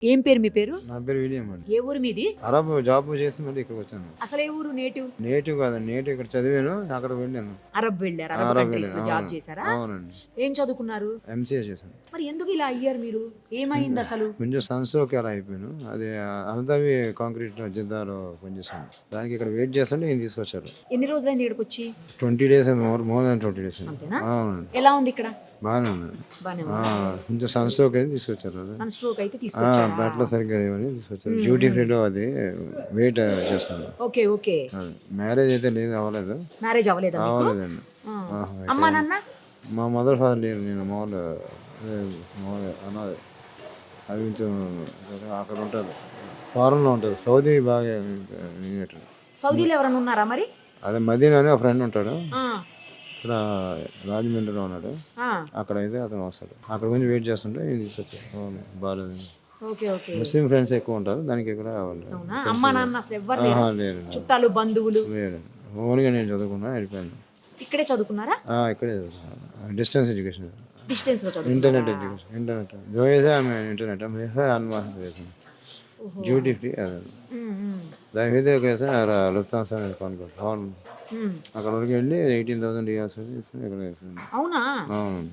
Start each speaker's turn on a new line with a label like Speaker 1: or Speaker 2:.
Speaker 1: ఏం పేరు మీ పేరు?
Speaker 2: నా పేరు విలియం అండి.
Speaker 1: ఏ ఊరు మీది?
Speaker 2: అరబ్ జాబ్ చేసి మళ్ళీ ఇక్కడికి వచ్చాను.
Speaker 1: అసలు ఏ ఊరు నేటివ్?
Speaker 2: నేటివ్ కాదండి, నేటివ్ ఇక్కడ చదివాను, అక్కడ వెళ్ళాను.
Speaker 1: అరబ్ వెళ్ళారు. అరబ్
Speaker 2: అరబ్
Speaker 1: కంట్రీస్ లో
Speaker 2: వెళ్ళాను,
Speaker 1: జాబ్
Speaker 2: అవును.
Speaker 1: చేశారా?
Speaker 2: అవునండి,
Speaker 1: ఏం చదువుకున్నారు?
Speaker 2: ఎంసీఏ చేశాను.
Speaker 1: మరి ఎందుకు ఇలా అయ్యారు మీరు? ఏమైంది అసలు?
Speaker 2: కొంచెం సన్స్ట్రోక్ అలా అయిపోయాను. అది అల్తావి కాంక్రీట్ జిద్దాలో పనిచేస్తాను. దానికి ఇక్కడ వెయిట్ చేస్తుంటే నేను తీసుకొచ్చారు.
Speaker 1: ఎన్ని రోజులైంది ఇక్కడికి వచ్చి?
Speaker 2: 20 days మోర్ దాన్ 20 days.
Speaker 1: అంతేనా?
Speaker 2: అవునండి,
Speaker 1: ఎలా ఉంది ఇక్కడ?
Speaker 2: బాగానే ఉంది.
Speaker 1: బానే
Speaker 2: ఆ,
Speaker 1: ఉంది.
Speaker 2: కొంచెం సన్స్ట్రోక్ అయితే తీసుకొచ్చారు.
Speaker 1: సన్ స్ట్రోక్ అయితే తీసుకొచ్చారా?
Speaker 2: బట్టలు సరిగ్గా లేవని తీసుకొచ్చారు. డ్యూటీ ఫ్రీలో అది వెయిట్ చేస్తాను.
Speaker 1: Okay okay.
Speaker 2: అది మ్యారేజ్ అయితే లేదు, అవ్వలేదు.
Speaker 1: మ్యారేజ్ అవ్వలేదా మీకు?
Speaker 2: అవ్వలేదండి.
Speaker 1: ఆ.
Speaker 2: ఆహా,
Speaker 1: అమ్మా నాన్న?
Speaker 2: మా మదర్ ఫాదర్ లేరు. నేను మామూలు అన్నది అది కొంచెం అక్కడ ఉంటారు, ఫారెన్లో ఉంటారు. సౌదీ బాగా నేనేటారు.
Speaker 1: సౌదీలో ఎవరైనా ఉన్నారా మరి?
Speaker 2: అదే మదీనా అని ఒక ఫ్రెండ్ ఉంటాడు,
Speaker 1: ఆ.
Speaker 2: ఇక్కడ రాజమండ్రిలో ఉన్నాడు.
Speaker 1: ఆ.
Speaker 2: అక్కడ అయితే అతను వస్తాడు. అక్కడ కొంచెం వెయిట్ చేస్తుంటే ఇది తీసుకొచ్చాడు. అవును, బాగాలేదు.
Speaker 1: Okay okay.
Speaker 2: ముస్లిం ఫ్రెండ్స్ ఎక్కువ ఉంటారు, దానికి ఇక్కడ రావాలి.
Speaker 1: అవునా? అమ్మా నాన్న అసలు ఎవ్వరు లేరా?
Speaker 2: లేరు
Speaker 1: చుట్టాలు బంధువులు?
Speaker 2: లేరు. ఓన్గా నేను చదువుకున్నా, వెళ్ళిపోయాను.
Speaker 1: ఇక్కడే చదువుకున్నారా?
Speaker 2: ఇక్కడే చదువుకున్నాను. డిస్టెన్స్ ఎడ్యుకేషన్,
Speaker 1: డిస్టెన్స్ లో చదువు.
Speaker 2: इंटरनेट एजुकेशन, इंटरनेट जो है मैं इंटरनेट में है अनमास ड्यूटी फ्री అది దాని మీద లుఫ్తాన్సా అక్కడ వరకు వెళ్ళి 18,000 ఇయర్స్ తీసుకుని ఇక్కడ వేసింది.
Speaker 1: అవునా?
Speaker 2: అవును.